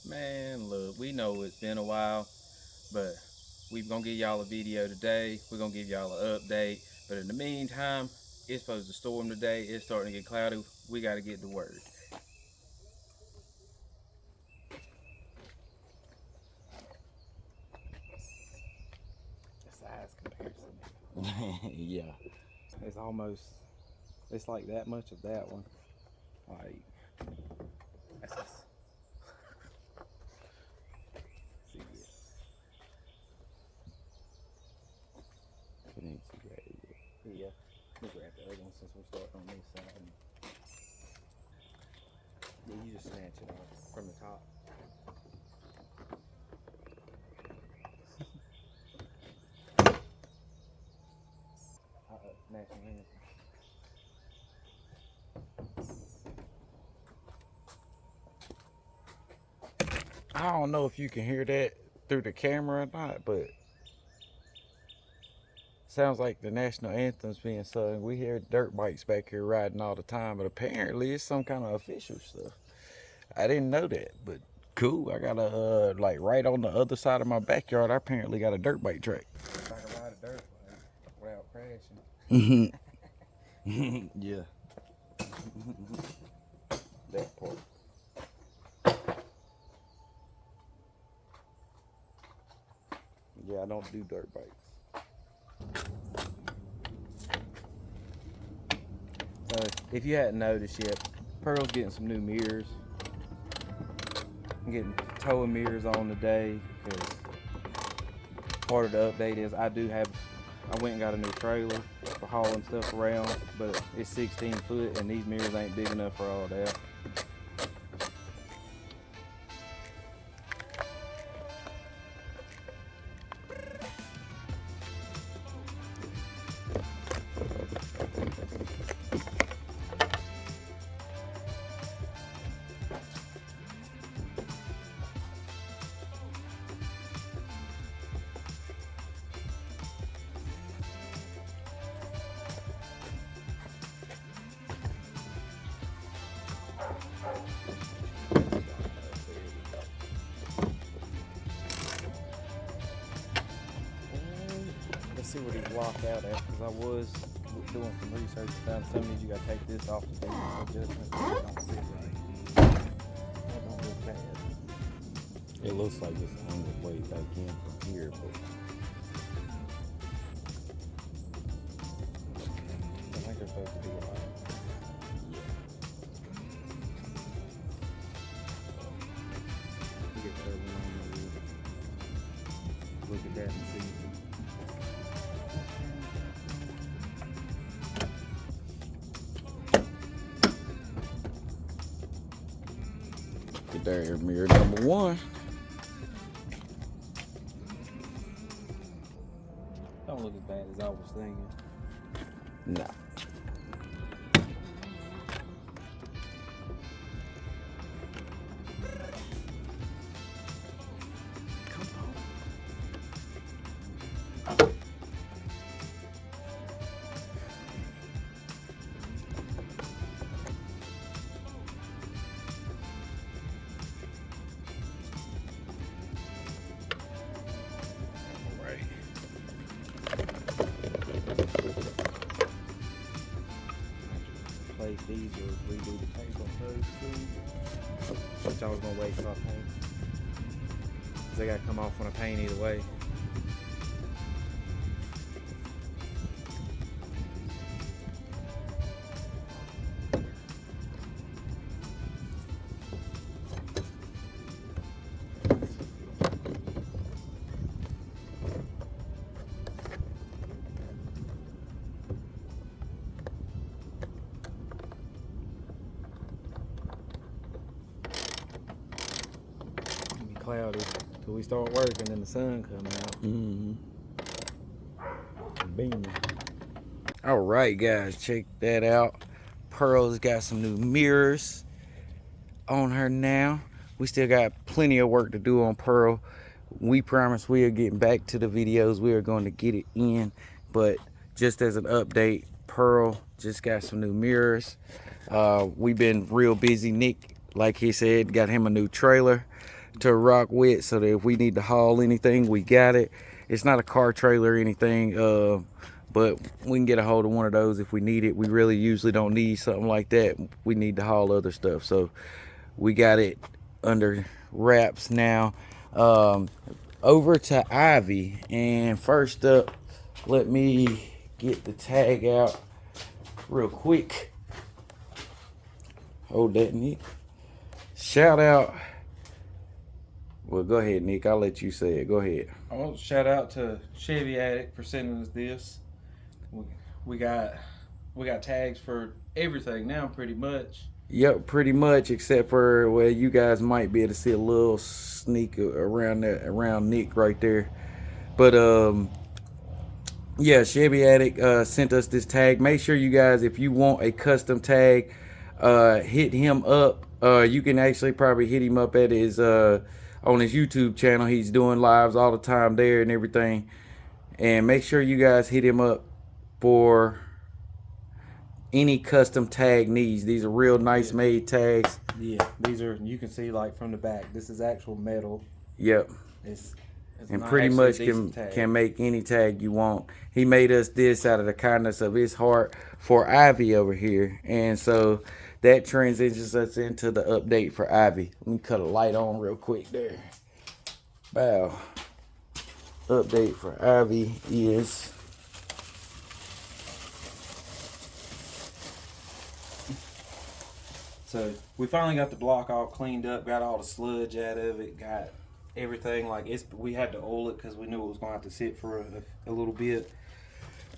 Man, look, we know it's been a while, but we're gonna give y'all a video today. We're gonna give y'all an update. But in the meantime, it's supposed to storm today. It's starting to get cloudy. We gotta get to work. The size comparison. Yeah. It's almost, it's like that much of that one. Like, that's just, see it. It ain't too bad yet. Yeah, we'll grab the other one since we're starting on this side. Yeah, you just snatch it off from the top. National anthem. I don't know if you can hear that through the camera or not, but sounds like the national anthem's being sung. We hear dirt bikes back here riding all the time, but apparently it's some kind of official stuff. I didn't know that, but cool. I got a like right on the other side of my backyard. I apparently got a dirt bike track. If I can ride a dirt bike without crashing. Yeah. That part. Yeah, I don't do dirt bikes. So if you hadn't noticed yet, Pearl's getting some new mirrors. I'm getting towing mirrors on today because part of the update is I went and got a new trailer for hauling stuff around, but it's 16 foot and these mirrors ain't big enough for all that. Let's see what he walked out at, because I was doing some research and found some of these you gotta take this off the thing adjustment so it don't sit right. That don't look bad. It looks like it's on the way back in from here, but I think they're supposed to be alive. You get the other one on the wheel. Look at that and see. get there, mirror number one. Don't look as bad as I was thinking. Nah. Place these or redo the paint on those two. Which I was gonna wait till I paint. Cause they gotta come off when I paint either way. Cloudy till we start working and the sun come out. Beaming. All right, guys, check that out. Pearl's got some new mirrors on her now. We still got plenty of work to do on Pearl. We promise we are getting back to the videos. We are going to get it in, but just as an update, Pearl just got some new mirrors. We've been real busy. Nick, like he said, got him a new trailer. to rock with, so that if we need to haul anything, we got it. It's not a car trailer or anything, but we can get a hold of one of those if we need it. We really usually don't need something like that. We need to haul other stuff, so we got it under wraps now. Over to Ivy, and first up, let me get the tag out real quick. Hold that, Nick. Shout out. Well, go ahead, Nick. I'll let you say it. Go ahead. I want to shout out to Chevy Addict for sending us this. We got tags for everything now, pretty much. Yep, pretty much, except for, well, you guys might be able to see a little sneak around that, around Nick right there. But yeah, Chevy Addict sent us this tag. Make sure you guys, if you want a custom tag, hit him up. You can actually probably hit him up at his on his YouTube channel. He's doing lives all the time there and everything. And make sure you guys hit him up for any custom tag needs. These are real nice made tags. Yeah, these are, you can see like from the back, this is actual metal. Yep. It's and pretty much can make any tag you want. He made us this out of the kindness of his heart for Ivy over here. And so that transitions us into the update for Ivy. Let me cut a light on real quick there. Wow. Update for Ivy is so we finally got the block all cleaned up, got all the sludge out of it, got everything. Like, we had to oil it because we knew it was going to have to sit for a little bit.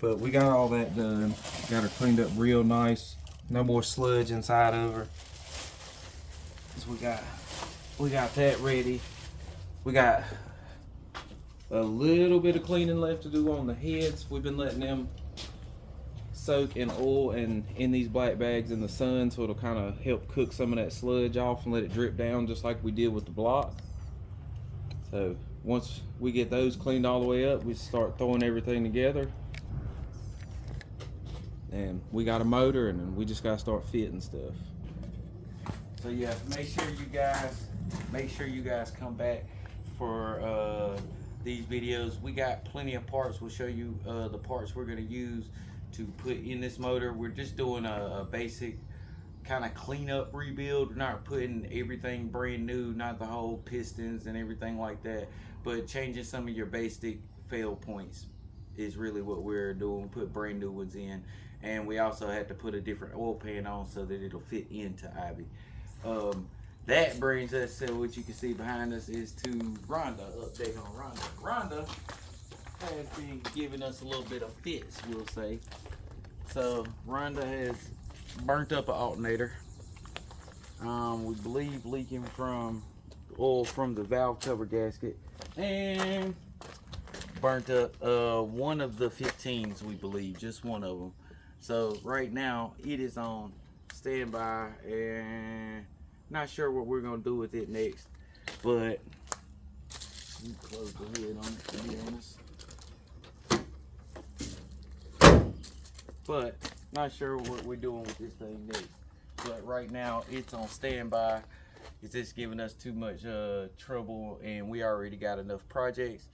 But we got all that done, got her cleaned up real nice. No more sludge inside of her. So we got that ready. We got a little bit of cleaning left to do on the heads. We've been letting them soak in oil and in these black bags in the sun, so it'll kind of help cook some of that sludge off and let it drip down just like we did with the block. So once we get those cleaned all the way up, we start throwing everything together. And we got a motor, and then we just got to start fitting stuff. So yeah, make sure you guys come back for these videos. We got plenty of parts. We'll show you the parts we're going to use to put in this motor. We're just doing a basic kind of cleanup rebuild. We're not putting everything brand new, not the whole pistons and everything like that, but changing some of your basic fail points is really what we're doing. Put brand new ones in, and we also had to put a different oil pan on so that it'll fit into Ivy. That brings us to what you can see behind us is to Rhonda. Update on Rhonda. Rhonda has been giving us a little bit of fits, we'll say. So Rhonda has burnt up an alternator. We believe leaking from oil from the valve cover gasket, and burnt up one of the 15s, we believe, just one of them. So right now it is on standby, and not sure what we're gonna do with it next, but let me close the lid on it, to be honest. But not sure what we're doing with this thing next. But right now it's on standby. It's just giving us too much trouble, and we already got enough projects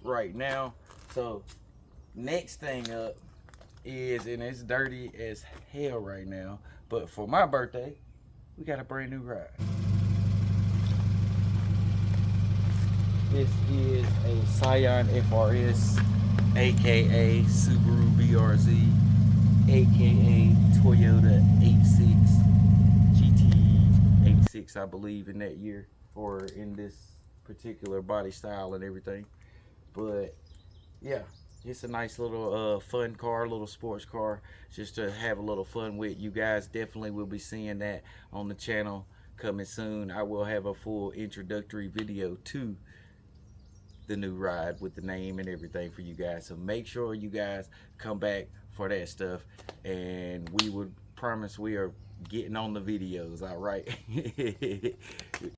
right now. So next thing up is, and it's dirty as hell right now, but for my birthday we got a brand new ride. This is a Scion FRS, aka Subaru BRZ, aka Toyota 86 GT 86, I believe, in that year, or in this particular body style and everything. But yeah, it's a nice little fun car, little sports car, just to have a little fun with. You guys definitely will be seeing that on the channel coming soon. I will have a full introductory video to the new ride with the name and everything for you guys. So make sure you guys come back for that stuff, and we would promise we are getting on the videos, all right?